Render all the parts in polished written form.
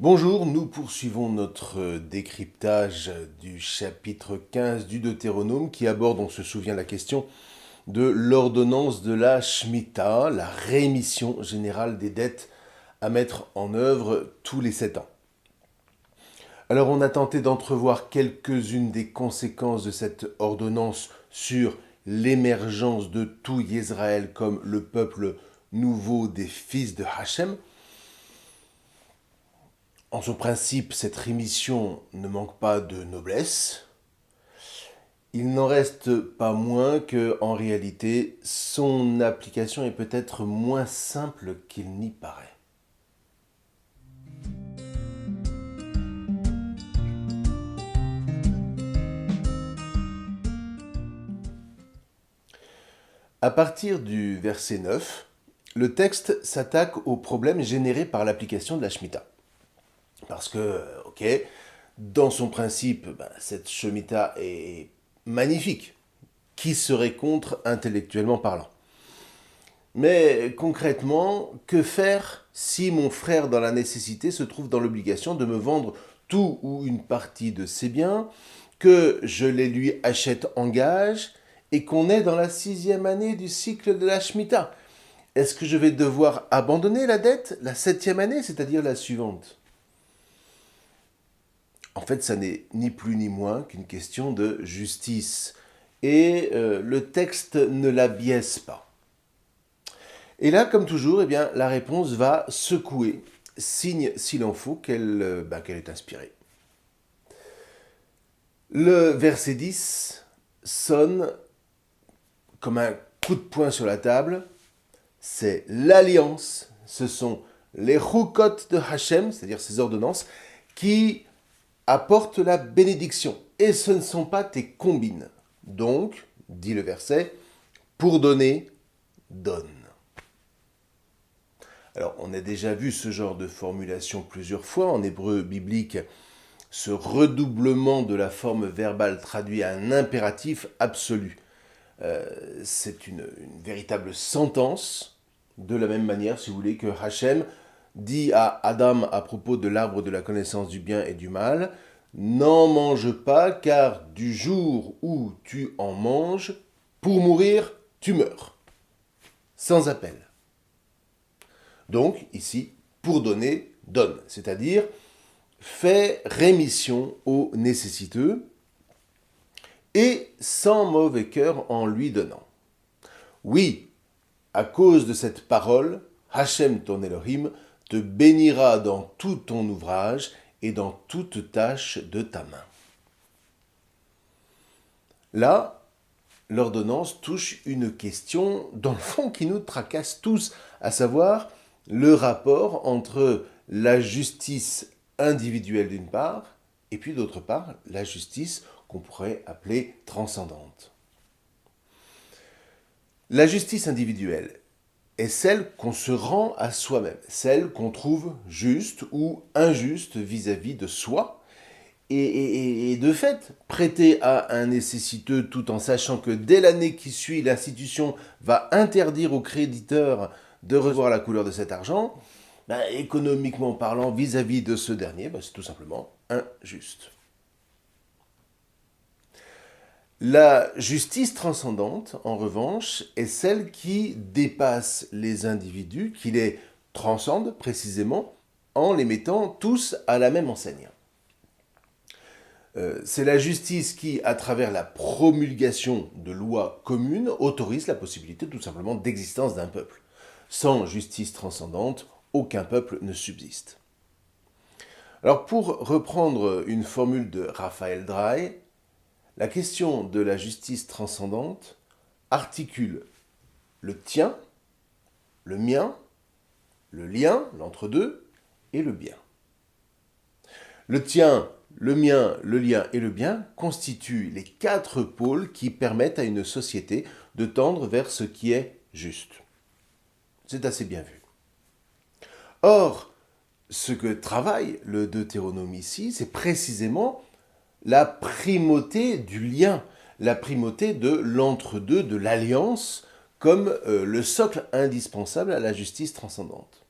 Bonjour, nous poursuivons notre décryptage du chapitre 15 du Deutéronome qui aborde, on se souvient, la question de l'ordonnance de la Shemitah, la rémission générale des dettes à mettre en œuvre tous les 7 ans. Alors on a tenté d'entrevoir quelques-unes des conséquences de cette ordonnance sur l'émergence de tout Israël comme le peuple nouveau des fils de Hachem. En son principe, cette rémission ne manque pas de noblesse. Il n'en reste pas moins que, en réalité, son application est peut-être moins simple qu'il n'y paraît. À partir du verset 9, le texte s'attaque aux problèmes générés par l'application de la Shemitah. Parce que, dans son principe, cette Shemitah est magnifique. Qui serait contre intellectuellement parlant? Mais concrètement, que faire si mon frère dans la nécessité se trouve dans l'obligation de me vendre tout ou une partie de ses biens, que je les lui achète en gage et qu'on est dans la 6e année du cycle de la Shemitah? Est-ce que je vais devoir abandonner la dette la 7e année, c'est-à-dire la suivante? En fait, ça n'est ni plus ni moins qu'une question de justice. Et le texte ne la biaise pas. Et là, comme toujours, la réponse va secouer, signe s'il en faut qu'elle est inspirée. Le verset 10 sonne comme un coup de poing sur la table. C'est l'alliance, ce sont les chukot de Hachem, c'est-à-dire ces ordonnances, qui apportent la bénédiction. Et ce ne sont pas tes combines. Donc, dit le verset, pour donner, donne. Alors, on a déjà vu ce genre de formulation plusieurs fois. En hébreu biblique, ce redoublement de la forme verbale traduit un impératif absolu. C'est une véritable sentence, de la même manière, si vous voulez, que Hachem dit à Adam à propos de l'arbre de la connaissance du bien et du mal, « N'en mange pas, car du jour où tu en manges, pour mourir, tu meurs. » Sans appel. Donc, ici, pour donner, donne. C'est-à-dire, fais rémission aux nécessiteux et sans mauvais cœur en lui donnant. Oui, à cause de cette parole, Hachem ton Elohim te bénira dans tout ton ouvrage et dans toute tâche de ta main. Là, l'ordonnance touche une question, dans le fond, qui nous tracasse tous, à savoir le rapport entre la justice individuelle d'une part, et puis d'autre part, la justice qu'on pourrait appeler transcendante. La justice individuelle est celle qu'on se rend à soi-même, celle qu'on trouve juste ou injuste vis-à-vis de soi, et de fait, prêter à un nécessiteux tout en sachant que dès l'année qui suit, l'institution va interdire au créditeur de revoir la couleur de cet argent, économiquement parlant, vis-à-vis de ce dernier, c'est tout simplement injuste. La justice transcendante, en revanche, est celle qui dépasse les individus, qui les transcende précisément en les mettant tous à la même enseigne. C'est la justice qui, à travers la promulgation de lois communes, autorise la possibilité tout simplement d'existence d'un peuple. Sans justice transcendante, aucun peuple ne subsiste. Alors pour reprendre une formule de Raphaël Drey, la question de la justice transcendante articule le tien, le mien, le lien, l'entre-deux, et le bien. Le tien, le mien, le lien et le bien constituent les 4 pôles qui permettent à une société de tendre vers ce qui est juste. C'est assez bien vu. Or, ce que travaille le Deutéronome ici, c'est précisément la primauté du lien, la primauté de l'entre-deux, de l'alliance, comme le socle indispensable à la justice transcendante.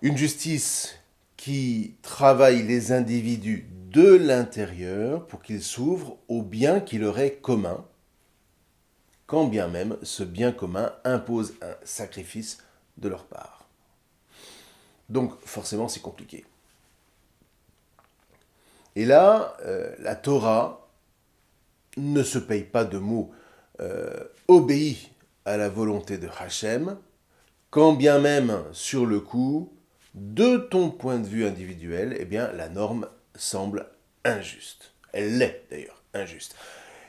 Une justice qui travaille les individus de l'intérieur pour qu'ils s'ouvrent au bien qui leur est commun, quand bien même ce bien commun impose un sacrifice de leur part. Donc forcément c'est compliqué. Et là, la Torah ne se paye pas de mots, obéit à la volonté de Hachem, quand bien même sur le coup, de ton point de vue individuel, eh bien la norme semble injuste. Elle l'est d'ailleurs, injuste.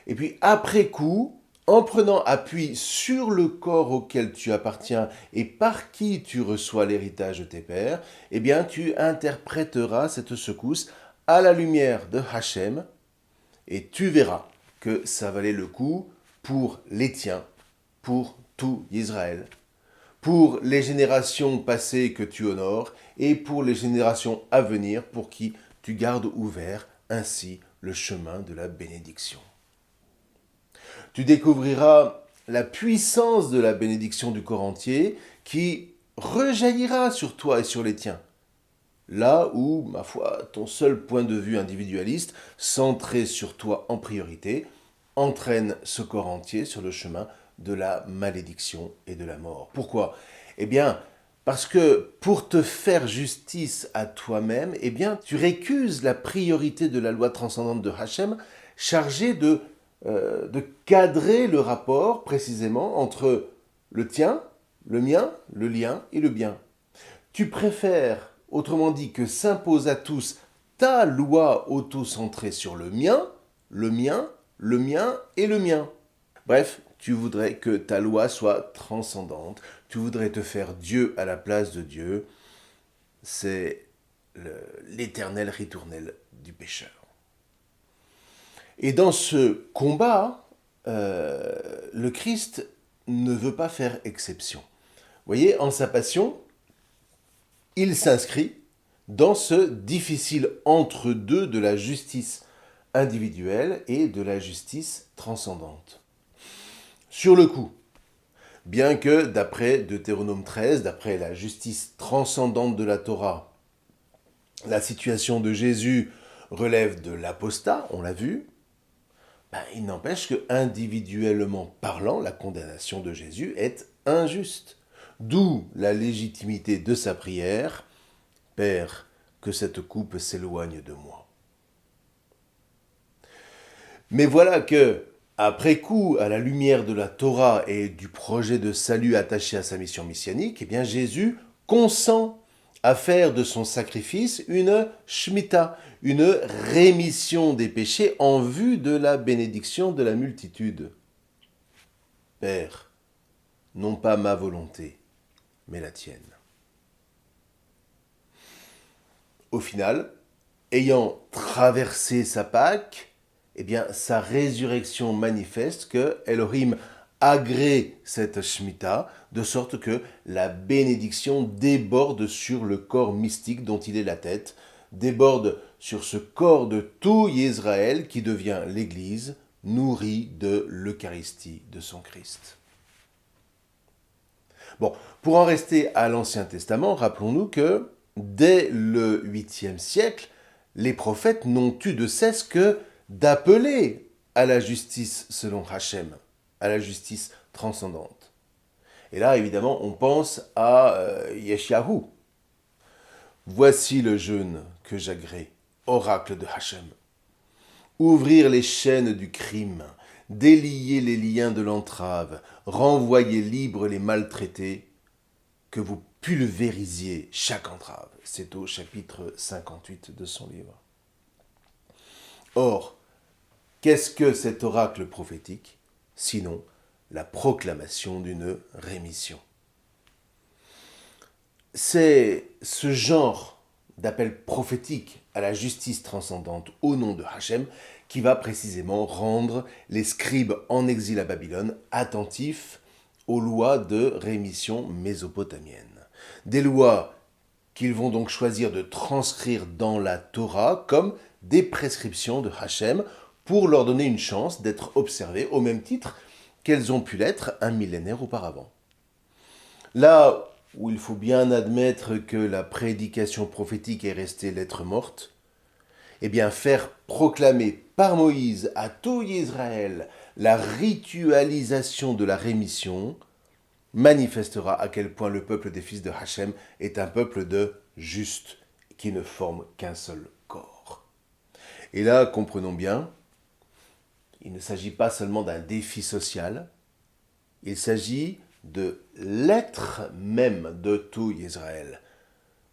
Et puis après coup, en prenant appui sur le corps auquel tu appartiens et par qui tu reçois l'héritage de tes pères, eh bien tu interpréteras cette secousse à la lumière de Hachem et tu verras que ça valait le coup pour les tiens, pour tout Israël, pour les générations passées que tu honores et pour les générations à venir pour qui tu gardes ouvert ainsi le chemin de la bénédiction. Tu découvriras la puissance de la bénédiction du corps entier qui rejaillira sur toi et sur les tiens. Là où, ma foi, ton seul point de vue individualiste, centré sur toi en priorité, entraîne ce corps entier sur le chemin de la malédiction et de la mort. Pourquoi ? Eh bien, parce que pour te faire justice à toi-même, eh bien, tu récuses la priorité de la loi transcendante de Hachem, chargée de cadrer le rapport précisément entre le tien, le mien, le lien et le bien. Tu préfères, autrement dit, que s'impose à tous ta loi auto-centrée sur le mien, le mien, le mien et le mien. Bref, tu voudrais que ta loi soit transcendante, tu voudrais te faire Dieu à la place de Dieu. C'est l'éternel ritournelle du pécheur. Et dans ce combat, le Christ ne veut pas faire exception. Vous voyez, en sa passion, il s'inscrit dans ce difficile entre-deux de la justice individuelle et de la justice transcendante. Sur le coup, bien que d'après Deutéronome 13, d'après la justice transcendante de la Torah, la situation de Jésus relève de l'apostat, on l'a vu, il n'empêche que individuellement parlant, la condamnation de Jésus est injuste. D'où la légitimité de sa prière, « Père, que cette coupe s'éloigne de moi. » Mais voilà que, après coup, à la lumière de la Torah et du projet de salut attaché à sa mission messianique, eh bien Jésus consent à faire de son sacrifice une shmita, une rémission des péchés en vue de la bénédiction de la multitude. Père, non pas ma volonté, mais la tienne. Au final, ayant traversé sa Pâque, eh bien, sa résurrection manifeste que Elohim agrée cette Shemitah, de sorte que la bénédiction déborde sur le corps mystique dont il est la tête, déborde sur ce corps de tout Israël qui devient l'Église, nourrie de l'Eucharistie de son Christ. Bon, pour en rester à l'Ancien Testament, rappelons-nous que dès le 8e siècle, les prophètes n'ont eu de cesse que d'appeler à la justice selon Hachem, à la justice transcendante. Et là, évidemment, on pense à Yeshayahu. Voici le jeûne que j'agrée, oracle de Hachem. Ouvrir les chaînes du crime, délier les liens de l'entrave, renvoyer libres les maltraités, que vous pulvérisiez chaque entrave. C'est au chapitre 58 de son livre. Or, qu'est-ce que cet oracle prophétique, sinon la proclamation d'une rémission? C'est ce genre d'appel prophétique à la justice transcendante au nom de Hachem qui va précisément rendre les scribes en exil à Babylone attentifs aux lois de rémission mésopotamienne. Des lois qu'ils vont donc choisir de transcrire dans la Torah comme des prescriptions de Hachem pour leur donner une chance d'être observées au même titre qu'elles ont pu l'être un millénaire auparavant. Là où il faut bien admettre que la prédication prophétique est restée lettre morte, eh bien faire proclamer par Moïse à tout Israël la ritualisation de la rémission manifestera à quel point le peuple des fils de Hachem est un peuple de justes qui ne forme qu'un seul corps. Et là, comprenons bien, il ne s'agit pas seulement d'un défi social, il s'agit de l'être même de tout Israël,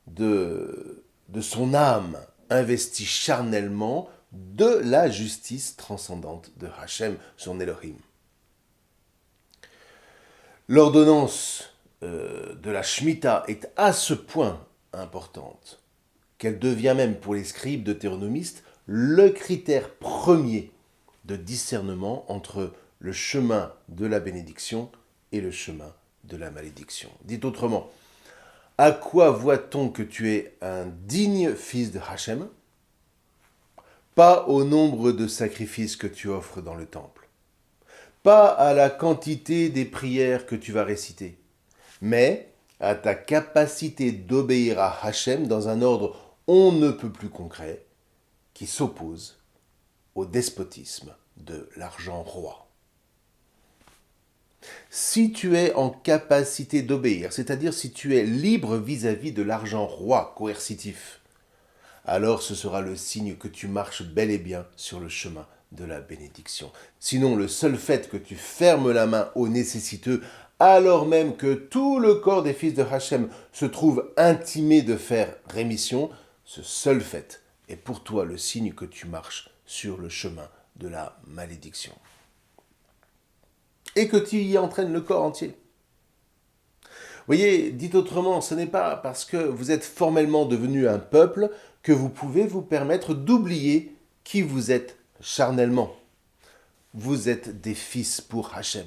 de son âme investie charnellement de la justice transcendante de Hachem, son Elohim. L'ordonnance de la Shemitah est à ce point importante qu'elle devient même pour les scribes deutéronomistes le critère premier de discernement entre le chemin de la bénédiction et le chemin de la malédiction. Dit autrement, à quoi voit-on que tu es un digne fils de Hachem? Pas au nombre de sacrifices que tu offres dans le temple, pas à la quantité des prières que tu vas réciter, mais à ta capacité d'obéir à Hachem dans un ordre on ne peut plus concret qui s'oppose au despotisme de l'argent roi. Si tu es en capacité d'obéir, c'est-à-dire si tu es libre vis-à-vis de l'argent roi coercitif, alors ce sera le signe que tu marches bel et bien sur le chemin de la bénédiction. Sinon, le seul fait que tu fermes la main aux nécessiteux, alors même que tout le corps des fils de Hachem se trouve intimé de faire rémission, ce seul fait est pour toi le signe que tu marches sur le chemin de la malédiction. Et que tu y entraînes le corps entier. Vous voyez, dit autrement, ce n'est pas parce que vous êtes formellement devenu un peuple que vous pouvez vous permettre d'oublier qui vous êtes charnellement. Vous êtes des fils pour Hachem.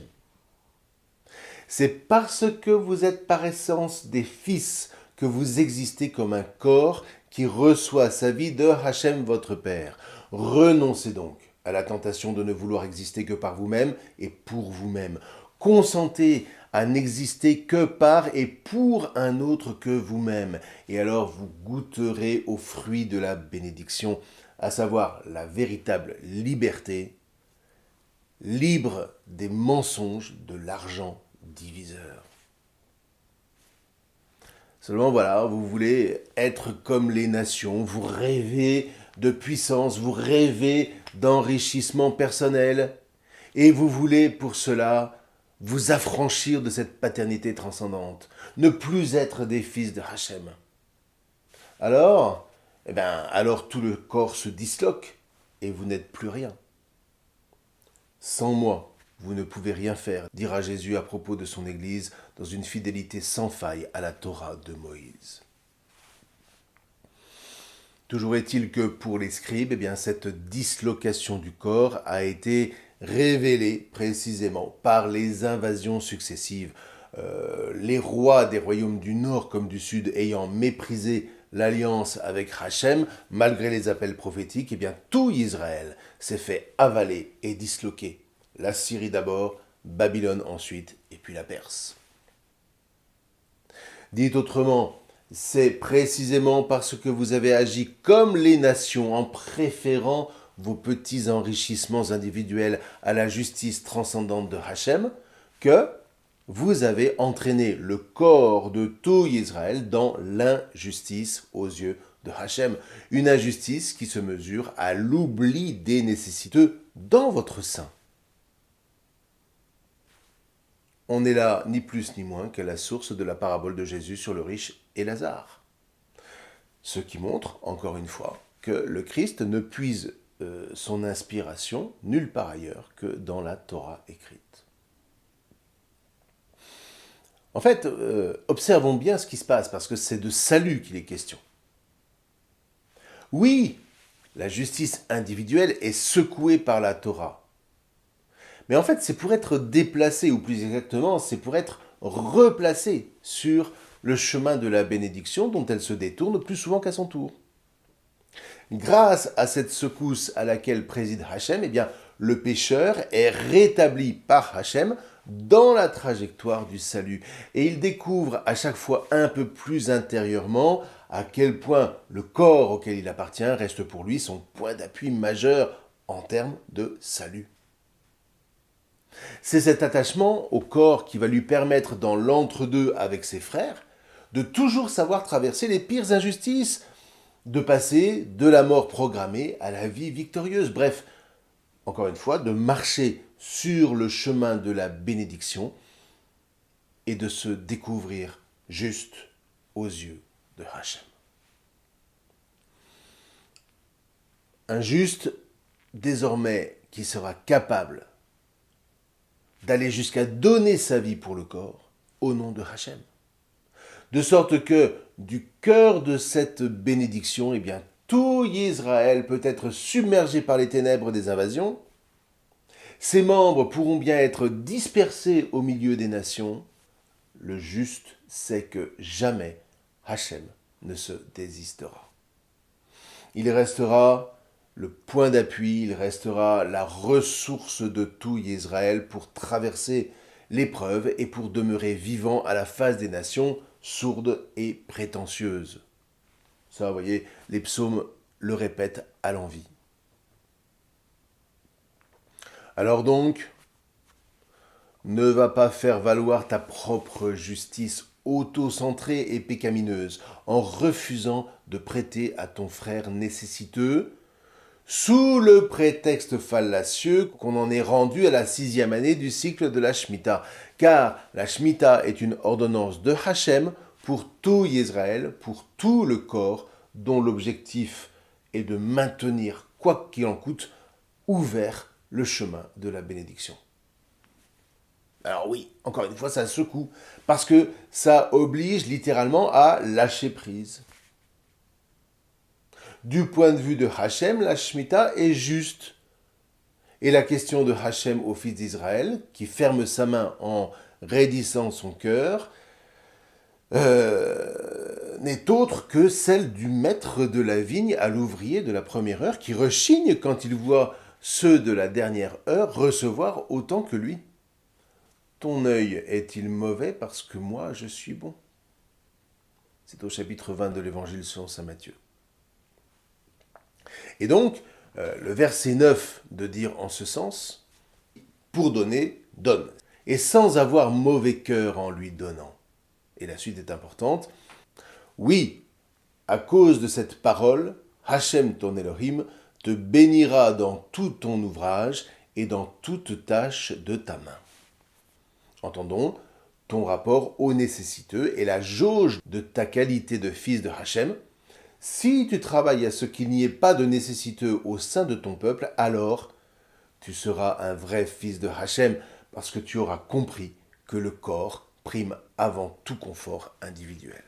C'est parce que vous êtes par essence des fils que vous existez comme un corps qui reçoit sa vie de Hachem votre Père. Renoncez donc à la tentation de ne vouloir exister que par vous-même et pour vous-même. Consentez à n'exister que par et pour un autre que vous-même. Et alors vous goûterez aux fruits de la bénédiction, à savoir la véritable liberté, libre des mensonges de l'argent diviseur. Seulement voilà, vous voulez être comme les nations, vous rêvez de puissance, vous rêvez d'enrichissement personnel, et vous voulez pour cela vous affranchir de cette paternité transcendante, ne plus être des fils de Hachem. Alors, alors tout le corps se disloque et vous n'êtes plus rien. Sans moi, vous ne pouvez rien faire, dira Jésus à propos de son Église dans une fidélité sans faille à la Torah de Moïse. Toujours est-il que pour les scribes, cette dislocation du corps a été révélée précisément par les invasions successives. Les rois des royaumes du nord comme du sud ayant méprisé l'alliance avec Hachem, malgré les appels prophétiques, tout Israël s'est fait avaler et disloquer. La Syrie d'abord, Babylone ensuite, et puis la Perse. Dit autrement, c'est précisément parce que vous avez agi comme les nations en préférant vos petits enrichissements individuels à la justice transcendante de Hachem que vous avez entraîné le corps de tout Israël dans l'injustice aux yeux de Hachem. Une injustice qui se mesure à l'oubli des nécessiteux dans votre sein. On est là ni plus ni moins qu'à la source de la parabole de Jésus sur le riche et Lazare. Ce qui montre, encore une fois, que le Christ ne puise son inspiration nulle part ailleurs que dans la Torah écrite. En fait, observons bien ce qui se passe, parce que c'est de salut qu'il est question. Oui, la justice individuelle est secouée par la Torah. Mais en fait, c'est pour être déplacé, ou plus exactement, c'est pour être replacé sur le chemin de la bénédiction dont elle se détourne plus souvent qu'à son tour. Grâce à cette secousse à laquelle préside Hachem, le pécheur est rétabli par Hachem dans la trajectoire du salut. Et il découvre à chaque fois un peu plus intérieurement à quel point le corps auquel il appartient reste pour lui son point d'appui majeur en termes de salut. C'est cet attachement au corps qui va lui permettre, dans l'entre-deux avec ses frères, de toujours savoir traverser les pires injustices, de passer de la mort programmée à la vie victorieuse. Bref, encore une fois, de marcher sur le chemin de la bénédiction et de se découvrir juste aux yeux de Hachem. Un juste, désormais, qui sera capable d'aller jusqu'à donner sa vie pour le corps au nom de Hachem. De sorte que, du cœur de cette bénédiction, eh bien, tout Israël peut être submergé par les ténèbres des invasions. Ses membres pourront bien être dispersés au milieu des nations. Le juste sait que jamais Hachem ne se désistera. Il restera le point d'appui, il restera la ressource de tout Israël pour traverser l'épreuve et pour demeurer vivant à la face des nations sourdes et prétentieuses. Ça, vous voyez, les psaumes le répètent à l'envi. Alors donc, ne va pas faire valoir ta propre justice auto-centrée et pécamineuse en refusant de prêter à ton frère nécessiteux, sous le prétexte fallacieux qu'on en est rendu à la 6e année du cycle de la Shemitah. Car la Shemitah est une ordonnance de Hachem pour tout Israël, pour tout le corps, dont l'objectif est de maintenir, quoi qu'il en coûte, ouvert le chemin de la bénédiction. Alors oui, encore une fois, ça secoue, parce que ça oblige littéralement à lâcher prise. Du point de vue de Hachem, la Shemitah est juste. Et la question de Hachem au fils d'Israël, qui ferme sa main en raidissant son cœur, n'est autre que celle du maître de la vigne à l'ouvrier de la première heure, qui rechigne quand il voit ceux de la dernière heure recevoir autant que lui. Ton œil est-il mauvais parce que moi je suis bon? C'est au chapitre 20 de l'Évangile selon saint Matthieu. Et donc, le verset 9 de dire en ce sens, pour donner, donne, et sans avoir mauvais cœur en lui donnant. Et la suite est importante. Oui, à cause de cette parole, Hachem ton Elohim te bénira dans tout ton ouvrage et dans toute tâche de ta main. Entendons ton rapport au nécessiteux et la jauge de ta qualité de fils de Hachem. Si tu travailles à ce qu'il n'y ait pas de nécessiteux au sein de ton peuple, alors tu seras un vrai fils de Hachem, parce que tu auras compris que le corps prime avant tout confort individuel.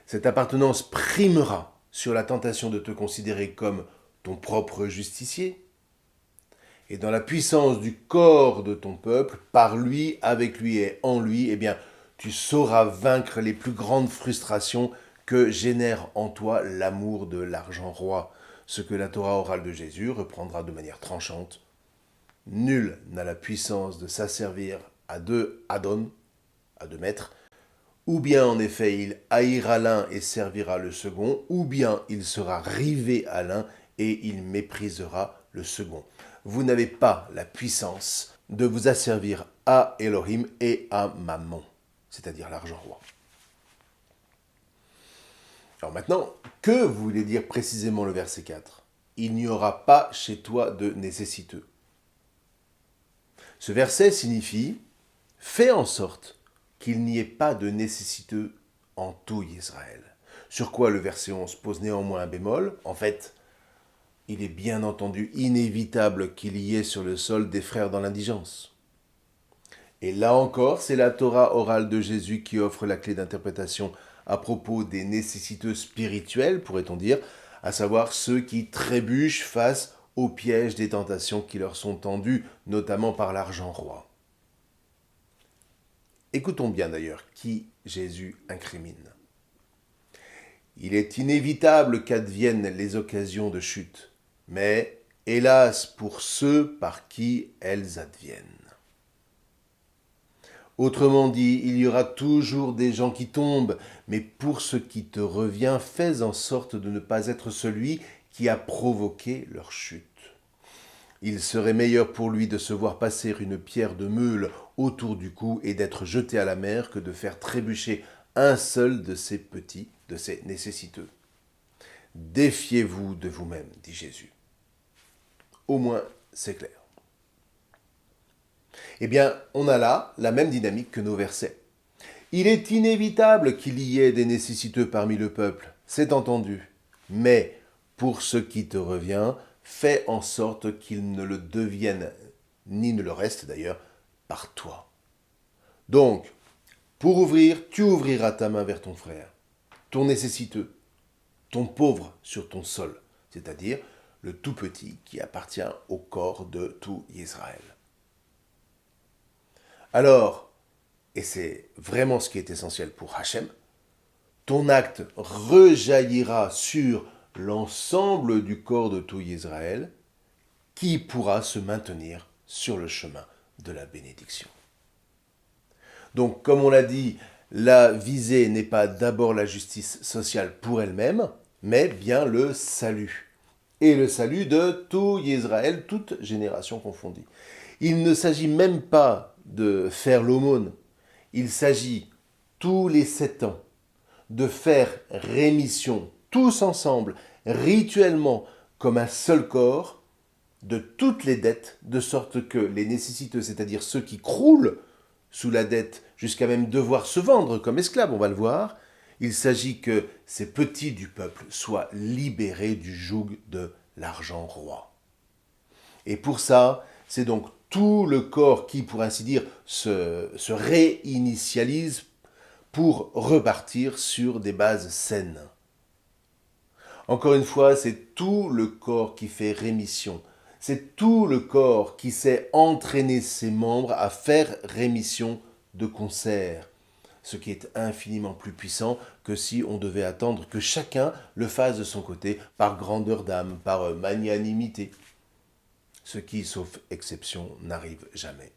Cette appartenance primera sur la tentation de te considérer comme ton propre justicier, et dans la puissance du corps de ton peuple, par lui, avec lui et en lui, eh bien, tu sauras vaincre les plus grandes frustrations que génère en toi l'amour de l'argent roi, ce que la Torah orale de Jésus reprendra de manière tranchante. Nul n'a la puissance de s'asservir à deux adon, à deux maîtres, ou bien en effet il haïra l'un et servira le second, ou bien il sera rivé à l'un et il méprisera le second. Vous n'avez pas la puissance de vous asservir à Elohim et à Mammon, c'est-à-dire l'argent roi. Alors maintenant, que voulait dire précisément le verset 4 ? Il n'y aura pas chez toi de nécessiteux. Ce verset signifie « fais en sorte qu'il n'y ait pas de nécessiteux en tout Israël ». Sur quoi le verset 11 pose néanmoins un bémol. En fait, il est bien entendu inévitable qu'il y ait sur le sol des frères dans l'indigence. Et là encore, c'est la Torah orale de Jésus qui offre la clé d'interprétation à propos des nécessiteux spirituels, pourrait-on dire, à savoir ceux qui trébuchent face au piège des tentations qui leur sont tendues, notamment par l'argent roi. Écoutons bien d'ailleurs qui Jésus incrimine. Il est inévitable qu'adviennent les occasions de chute, mais hélas pour ceux par qui elles adviennent. Autrement dit, il y aura toujours des gens qui tombent, mais pour ce qui te revient, fais en sorte de ne pas être celui qui a provoqué leur chute. Il serait meilleur pour lui de se voir passer une pierre de meule autour du cou et d'être jeté à la mer que de faire trébucher un seul de ces petits, de ces nécessiteux. Défiez-vous de vous-même, dit Jésus. Au moins, c'est clair. Eh bien, on a là la même dynamique que nos versets. Il est inévitable qu'il y ait des nécessiteux parmi le peuple, c'est entendu. Mais, pour ce qui te revient, fais en sorte qu'ils ne le deviennent, ni ne le restent d'ailleurs, par toi. Donc, pour ouvrir, tu ouvriras ta main vers ton frère, ton nécessiteux, ton pauvre sur ton sol, c'est-à-dire le tout petit qui appartient au corps de tout Israël. Alors, et c'est vraiment ce qui est essentiel pour Hachem, ton acte rejaillira sur l'ensemble du corps de tout Israël qui pourra se maintenir sur le chemin de la bénédiction. Donc, comme on l'a dit, la visée n'est pas d'abord la justice sociale pour elle-même, mais bien le salut. Et le salut de tout Israël, toute génération confondue. Il ne s'agit même pas de faire l'aumône. Il s'agit, tous les 7 ans, de faire rémission, tous ensemble, rituellement, comme un seul corps, de toutes les dettes, de sorte que les nécessiteux, c'est-à-dire ceux qui croulent sous la dette, jusqu'à même devoir se vendre comme esclaves, on va le voir, il s'agit que ces petits du peuple soient libérés du joug de l'argent roi. Et pour ça, c'est donc tout le corps qui, pour ainsi dire, se réinitialise pour repartir sur des bases saines. Encore une fois, c'est tout le corps qui fait rémission. C'est tout le corps qui sait entraîner ses membres à faire rémission de concert. Ce qui est infiniment plus puissant que si on devait attendre que chacun le fasse de son côté par grandeur d'âme, par magnanimité. Ce qui, sauf exception, n'arrive jamais.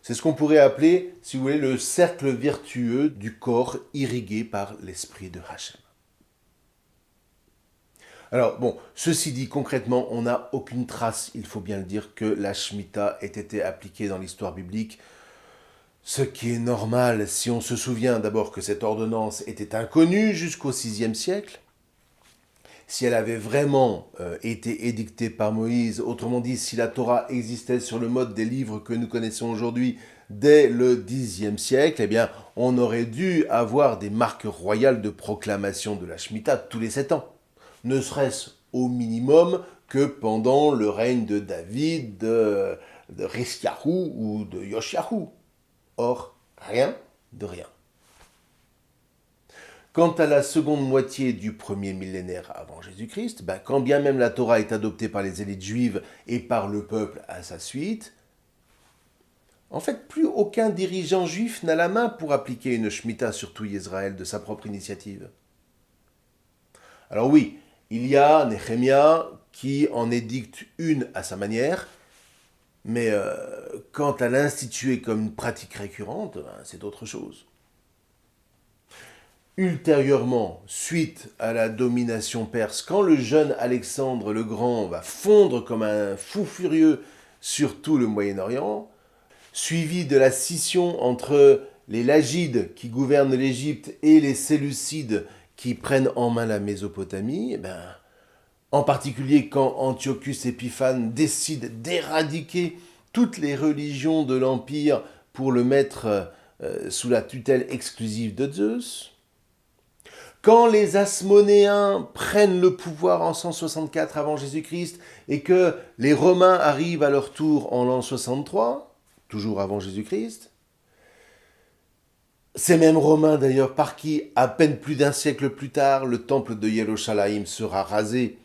C'est ce qu'on pourrait appeler, si vous voulez, le cercle vertueux du corps irrigué par l'esprit de Hachem. Alors, bon, ceci dit, concrètement, on n'a aucune trace, il faut bien le dire, que la Shemitah ait été appliquée dans l'histoire biblique. Ce qui est normal, si on se souvient d'abord que cette ordonnance était inconnue jusqu'au VIe siècle, si elle avait vraiment été édictée par Moïse, autrement dit, si la Torah existait sur le mode des livres que nous connaissons aujourd'hui dès le Xe siècle, eh bien, on aurait dû avoir des marques royales de proclamation de la Shemitah tous les 7 ans. Ne serait-ce au minimum que pendant le règne de David, de Rizkiyahu ou de Yoshiyahu. Or, rien de rien. Quant à la seconde moitié du premier millénaire avant Jésus-Christ, quand bien même la Torah est adoptée par les élites juives et par le peuple à sa suite, en fait, plus aucun dirigeant juif n'a la main pour appliquer une Shemitah sur tout Israël de sa propre initiative. Alors oui, il y a Néhémia qui en édicte une à sa manière, mais quant à l'instituer comme une pratique récurrente, c'est autre chose. Ultérieurement, suite à la domination perse, quand le jeune Alexandre le Grand va fondre comme un fou furieux sur tout le Moyen-Orient, suivi de la scission entre les Lagides qui gouvernent l'Égypte et les Séleucides qui prennent en main la Mésopotamie, en particulier quand Antiochus Épiphane décide d'éradiquer toutes les religions de l'Empire pour le mettre sous la tutelle exclusive de Zeus. Quand les Asmonéens prennent le pouvoir en 164 avant Jésus-Christ et que les Romains arrivent à leur tour en l'an 63, toujours avant Jésus-Christ, ces mêmes Romains d'ailleurs par qui, à peine plus d'un siècle plus tard, le temple de Yerushalayim sera rasé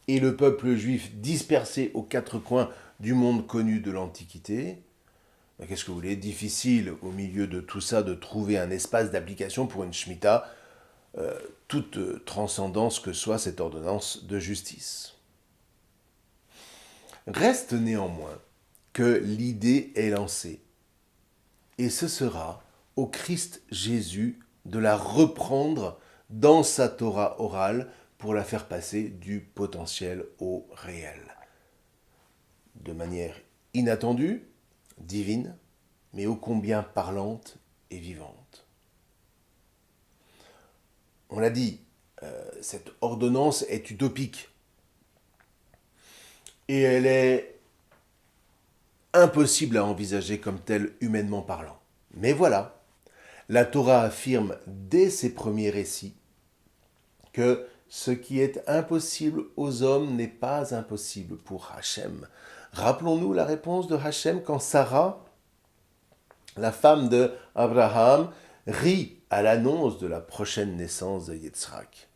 et le peuple juif dispersé aux 4 coins du monde connu de l'Antiquité, qu'est-ce que vous voulez, difficile au milieu de tout ça de trouver un espace d'application pour une Shemitah, toute transcendance que soit cette ordonnance de justice. Reste néanmoins que l'idée est lancée Et ce sera au Christ Jésus de la reprendre dans sa Torah orale pour la faire passer du potentiel au réel. De manière inattendue, divine, mais ô combien parlante et vivante. On l'a dit, cette ordonnance est utopique. Et elle est impossible à envisager comme telle humainement parlant. Mais voilà, la Torah affirme dès ses premiers récits que ce qui est impossible aux hommes n'est pas impossible pour Hachem. Rappelons-nous la réponse de Hachem quand Sarah, la femme de Abraham, rit à l'annonce de la prochaine naissance de Yitzhak.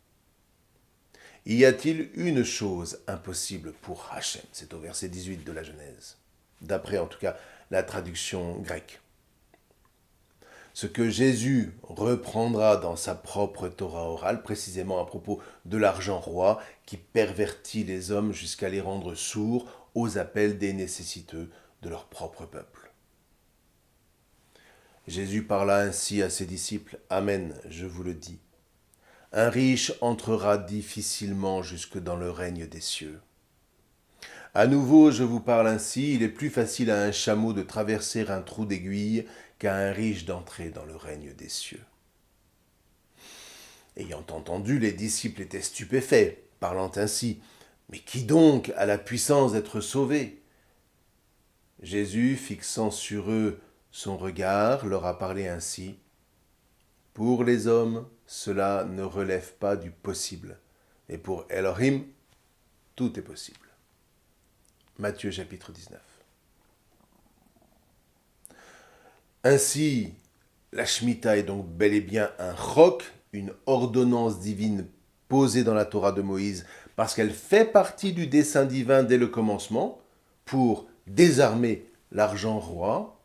Y a-t-il une chose impossible pour Hachem? C'est au verset 18 de la Genèse, d'après en tout cas la traduction grecque. Ce que Jésus reprendra dans sa propre Torah orale, précisément à propos de l'argent roi qui pervertit les hommes jusqu'à les rendre sourds aux appels des nécessiteux de leur propre peuple. Jésus parla ainsi à ses disciples, « Amen, je vous le dis. Un riche entrera difficilement jusque dans le règne des cieux. À nouveau, je vous parle ainsi, il est plus facile à un chameau de traverser un trou d'aiguille qu'à un riche d'entrer dans le règne des cieux. » Ayant entendu, les disciples étaient stupéfaits, parlant ainsi. « Mais qui donc a la puissance d'être sauvé ?» Jésus, fixant sur eux son regard, leur a parlé ainsi. « Pour les hommes, cela ne relève pas du possible, et pour Elohim, tout est possible. » Matthieu chapitre 19. Ainsi, la Shemitah est donc bel et bien un chok, une ordonnance divine posée dans la Torah de Moïse, parce qu'elle fait partie du dessein divin dès le commencement, pour désarmer l'argent roi,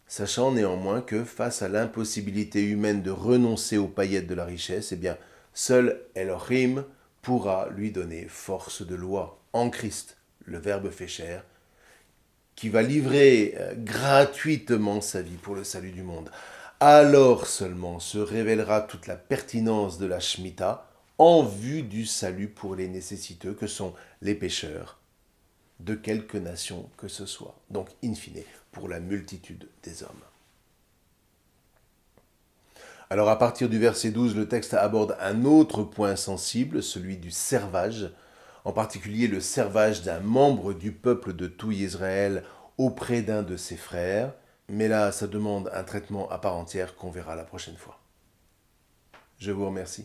sachant néanmoins que face à l'impossibilité humaine de renoncer aux paillettes de la richesse, eh bien, seul Elohim pourra lui donner force de loi en Christ, le Verbe fait chair, qui va livrer gratuitement sa vie pour le salut du monde. Alors seulement se révélera toute la pertinence de la Shemitah en vue du salut pour les nécessiteux que sont les pécheurs, de quelque nation que ce soit, donc in fine pour la multitude des hommes. Alors à partir du verset 12, le texte aborde un autre point sensible, celui du servage, en particulier le servage d'un membre du peuple de tout Israël auprès d'un de ses frères, mais là ça demande un traitement à part entière qu'on verra la prochaine fois. Je vous remercie.